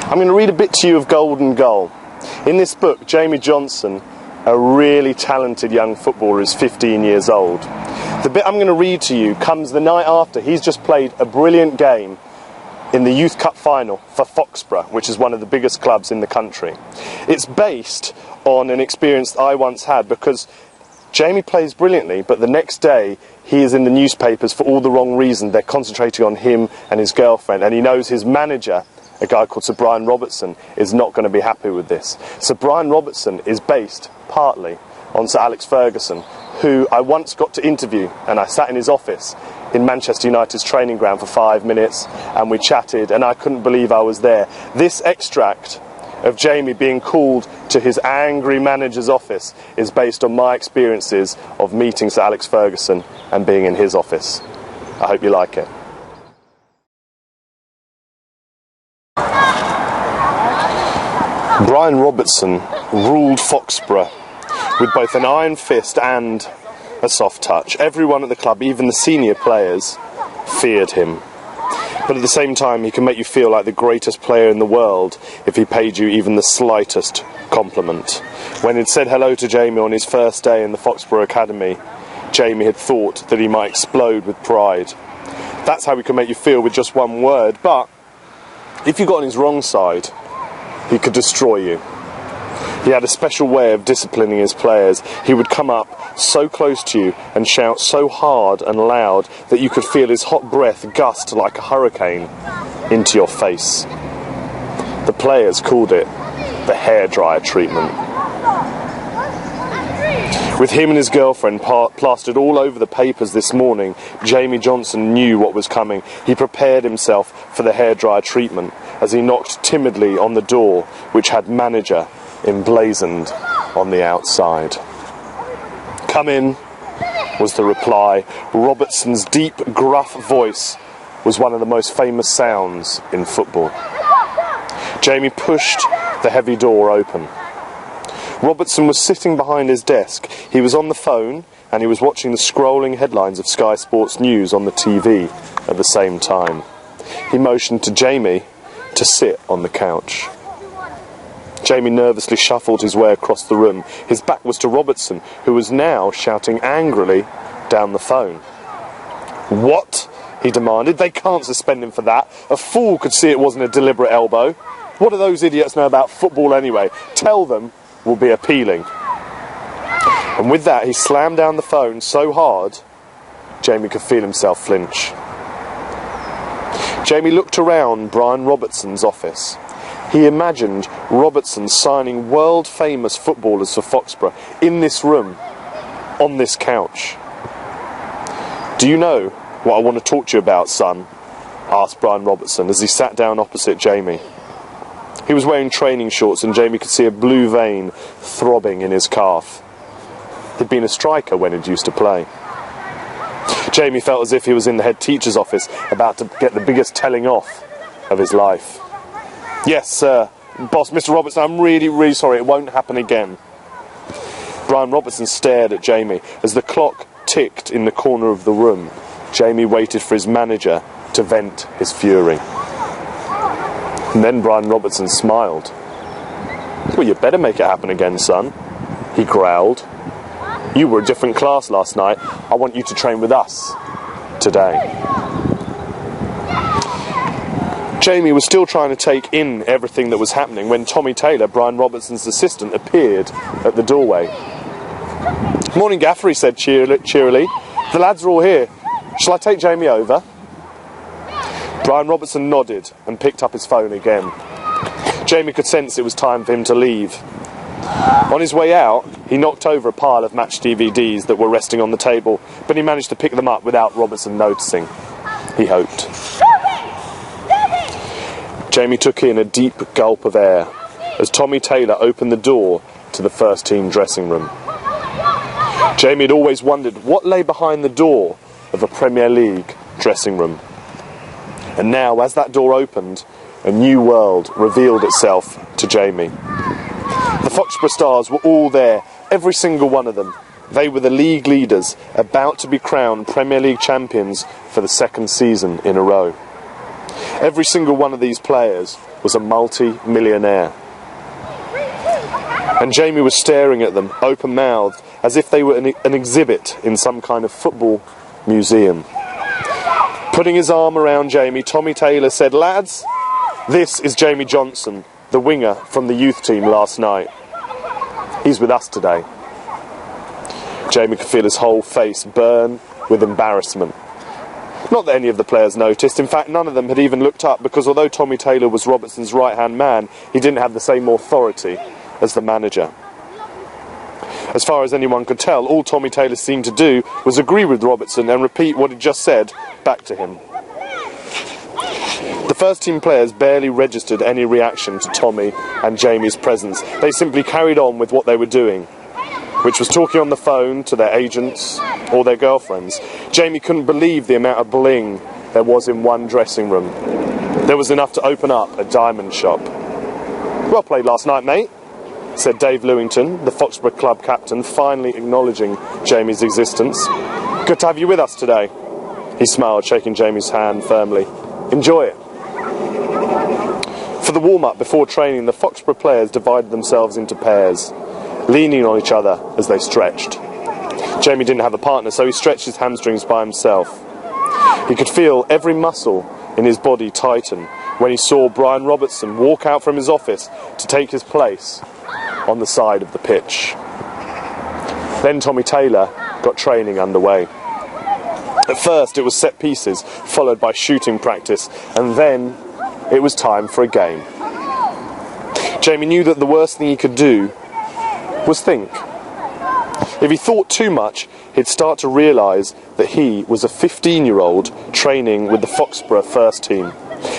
I'm going to read a bit to you of Golden Goal. In this book, Jamie Johnson, a really talented young footballer, is 15 years old. The bit I'm going to read to you comes the night after he's just played a brilliant game in the Youth Cup final for Foxborough, which is one of the biggest clubs in the country. It's based on an experience that I once had, because Jamie plays brilliantly, but the next day he is in the newspapers for all the wrong reason. They're concentrating on him and his girlfriend, and he knows his manager, a guy called Sir Brian Robertson, is not going to be happy with this. Sir Brian Robertson is based partly on Sir Alex Ferguson, who I once got to interview, and I sat in his office in Manchester United's training ground for 5 minutes, and we chatted, and I couldn't believe I was there. This extract of Jamie being called to his angry manager's office is based on my experiences of meeting Sir Alex Ferguson and being in his office. I hope you like it. Brian Robertson ruled Foxborough with both an iron fist and a soft touch. Everyone at the club, even the senior players, feared him. But at the same time, he can make you feel like the greatest player in the world if he paid you even the slightest compliment. When he'd said hello to Jamie on his first day in the Foxborough Academy, Jamie had thought that he might explode with pride. That's how he can make you feel with just one word, but if you got on his wrong side, he could destroy you. He had a special way of disciplining his players. He would come up so close to you and shout so hard and loud that you could feel his hot breath gust like a hurricane into your face. The players called it the hairdryer treatment. With him and his girlfriend plastered all over the papers this morning, Jamie Johnson knew what was coming. He prepared himself for the hairdryer treatment as he knocked timidly on the door, which had manager emblazoned on the outside. "Come in," was the reply. Robertson's deep, gruff voice was one of the most famous sounds in football. Jamie pushed the heavy door open. Robertson was sitting behind his desk. He was on the phone and he was watching the scrolling headlines of Sky Sports News on the TV at the same time. He motioned to Jamie to sit on the couch. Jamie nervously shuffled his way across the room. His back was to Robertson, who was now shouting angrily down the phone. "What?" he demanded. "They can't suspend him for that. A fool could see it wasn't a deliberate elbow. What do those idiots know about football anyway? Tell them we'll be appealing." And with that, he slammed down the phone so hard, Jamie could feel himself flinch. Jamie looked around Brian Robertson's office. He imagined Robertson signing world-famous footballers for Foxborough in this room, on this couch. "Do you know what I want to talk to you about, son?" asked Brian Robertson as he sat down opposite Jamie. He was wearing training shorts and Jamie could see a blue vein throbbing in his calf. He'd been a striker when he'd used to play. Jamie felt as if he was in the head teacher's office about to get the biggest telling off of his life. "Yes, sir. Boss, Mr. Robertson, I'm really sorry. It won't happen again." Brian Robertson stared at Jamie. As the clock ticked in the corner of the room, Jamie waited for his manager to vent his fury. And then Brian Robertson smiled. "Well, you better make it happen again, son," he growled. "You were a different class last night. I want you to train with us today." Jamie was still trying to take in everything that was happening when Tommy Taylor, Brian Robertson's assistant, appeared at the doorway. "Morning, Gaffer," he said cheerily. "The lads are all here. Shall I take Jamie over?" Brian Robertson nodded and picked up his phone again. Jamie could sense it was time for him to leave. On his way out, he knocked over a pile of match DVDs that were resting on the table, but he managed to pick them up without Robertson noticing. He hoped. Jamie took in a deep gulp of air as Tommy Taylor opened the door to the first team dressing room. Jamie had always wondered what lay behind the door of a Premier League dressing room. And now, as that door opened, a new world revealed itself to Jamie. The Foxborough Stars were all there, every single one of them. They were the league leaders, about to be crowned Premier League champions for the second season in a row. Every single one of these players was a multi-millionaire. And Jamie was staring at them, open-mouthed, as if they were an exhibit in some kind of football museum. Putting his arm around Jamie, Tommy Taylor said, "Lads, this is Jamie Johnson, the winger from the youth team last night. He's with us today." Jamie could feel his whole face burn with embarrassment. Not that any of the players noticed. In fact, none of them had even looked up, because although Tommy Taylor was Robertson's right-hand man, he didn't have the same authority as the manager. As far as anyone could tell, all Tommy Taylor seemed to do was agree with Robertson and repeat what he'd just said back to him. The first team players barely registered any reaction to Tommy and Jamie's presence. They simply carried on with what they were doing, which was talking on the phone to their agents or their girlfriends. Jamie couldn't believe the amount of bling there was in one dressing room. There was enough to open up a diamond shop. "Well played last night, mate," said Dave Lewington, the Foxborough club captain, finally acknowledging Jamie's existence. "Good to have you with us today." He smiled, shaking Jamie's hand firmly. "Enjoy it." For the warm-up before training, the Foxborough players divided themselves into pairs, leaning on each other as they stretched. Jamie didn't have a partner, so he stretched his hamstrings by himself. He could feel every muscle in his body tighten when he saw Brian Robertson walk out from his office to take his place on the side of the pitch. Then Tommy Taylor got training underway. At first it was set pieces, followed by shooting practice, and then it was time for a game. Jamie knew that the worst thing he could do was think. If he thought too much, he'd start to realise that he was a 15-year-old training with the Foxborough first team.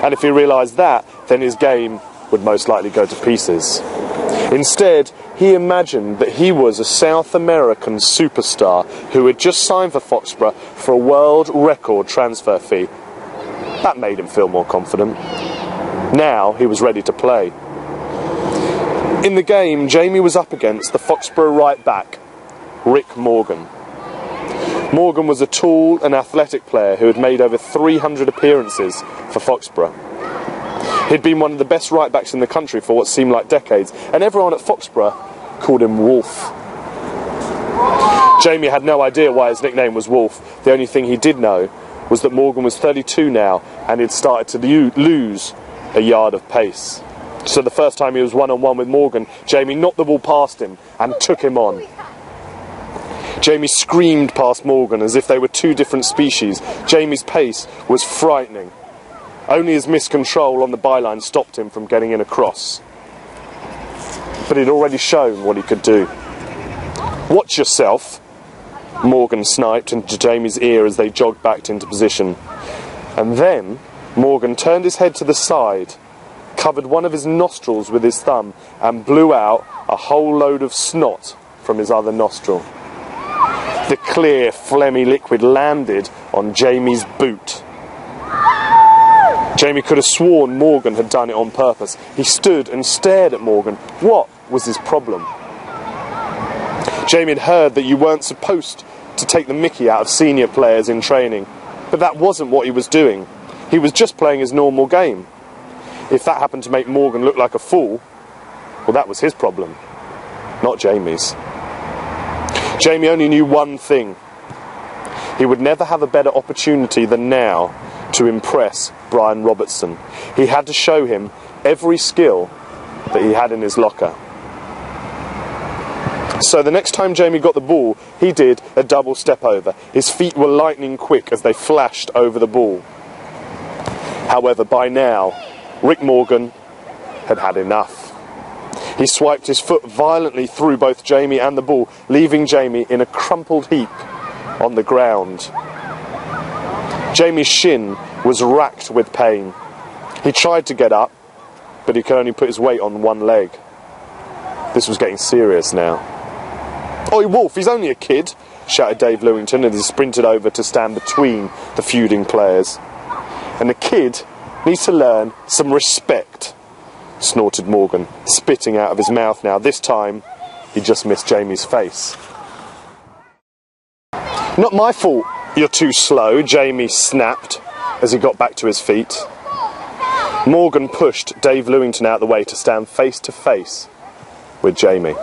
And if he realised that, then his game would most likely go to pieces. Instead, he imagined that he was a South American superstar who had just signed for Foxborough for a world record transfer fee. That made him feel more confident. Now he was ready to play. In the game, Jamie was up against the Foxborough right back, Rick Morgan. Morgan was a tall and athletic player who had made over 300 appearances for Foxborough. He'd been one of the best right backs in the country for what seemed like decades, and everyone at Foxborough called him Wolf. Jamie had no idea why his nickname was Wolf. The only thing he did know was that Morgan was 32 now and he'd started to lose a yard of pace. So the first time he was one-on-one with Morgan, Jamie knocked the ball past him and took him on. Jamie screamed past Morgan as if they were two different species. Jamie's pace was frightening. Only his miscontrol on the byline stopped him from getting in across. But he'd already shown what he could do. "Watch yourself," Morgan sniped into Jamie's ear as they jogged back into position. And then Morgan turned his head to the side, covered one of his nostrils with his thumb, and blew out a whole load of snot from his other nostril. The clear, phlegmy liquid landed on Jamie's boot. Jamie could have sworn Morgan had done it on purpose. He stood and stared at Morgan. What was his problem? Jamie had heard that you weren't supposed to take the mickey out of senior players in training, but that wasn't what he was doing. He was just playing his normal game. If that happened to make Morgan look like a fool, well, that was his problem, not Jamie's. Jamie only knew one thing. He would never have a better opportunity than now to impress Brian Robertson. He had to show him every skill that he had in his locker. So the next time Jamie got the ball, he did a double step over. His feet were lightning quick as they flashed over the ball. However, by now, Rick Morgan had had enough. He swiped his foot violently through both Jamie and the ball, leaving Jamie in a crumpled heap on the ground. Jamie's shin was racked with pain. He tried to get up, but he could only put his weight on one leg. This was getting serious now. "Oi, Wolf, he's only a kid," shouted Dave Lewington as he sprinted over to stand between the feuding players. "And the kid needs to learn some respect," snorted Morgan, spitting out of his mouth now. This time, he just missed Jamie's face. "Not my fault you're too slow," Jamie snapped as he got back to his feet. Morgan pushed Dave Lewington out of the way to stand face to face with Jamie.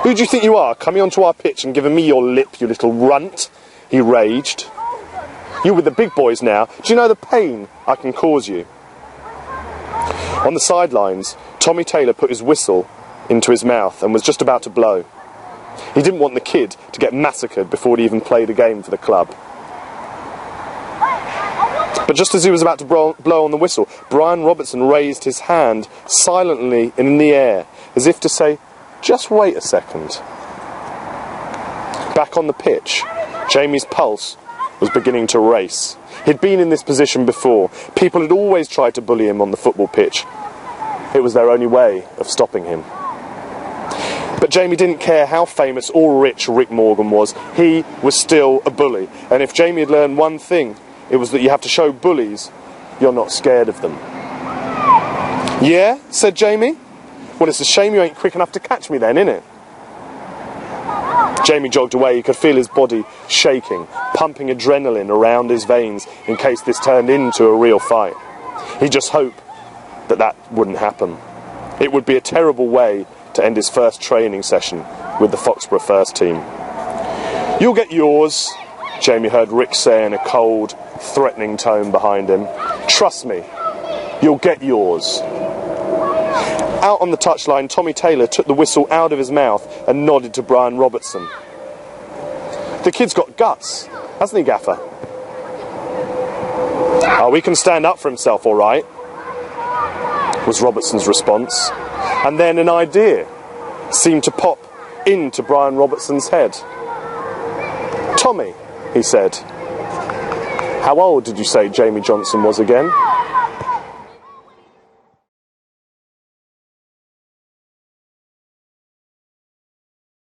"Who do you think you are, coming onto our pitch and giving me your lip, you little runt?" he raged. "You're with the big boys now. Do you know the pain I can cause you?" On the sidelines, Tommy Taylor put his whistle into his mouth and was just about to blow. He didn't want the kid to get massacred before he even played a game for the club. But just as he was about to blow on the whistle, Brian Robertson raised his hand silently in the air, as if to say, "Just wait a second." Back on the pitch, Jamie's pulse was beginning to race. He'd been in this position before. People had always tried to bully him on the football pitch. It was their only way of stopping him. But Jamie didn't care how famous or rich Rick Morgan was. He was still a bully. And if Jamie had learned one thing, it was that you have to show bullies you're not scared of them. "Yeah?" said Jamie. "Well, it's a shame you ain't quick enough to catch me then, innit?" Jamie jogged away. He could feel his body shaking, pumping adrenaline around his veins in case this turned into a real fight. He just hoped that wouldn't happen. It would be a terrible way to end his first training session with the Foxborough first team. "You'll get yours," Jamie heard Rick say in a cold, threatening tone behind him. "Trust me, you'll get yours." Out on the touchline, Tommy Taylor took the whistle out of his mouth and nodded to Brian Robertson. "The kid's got guts, hasn't he, Gaffer?" "Oh, he can stand up for himself, all right," was Robertson's response. And then an idea seemed to pop into Brian Robertson's head. "Tommy," he said, "how old did you say Jamie Johnson was again?"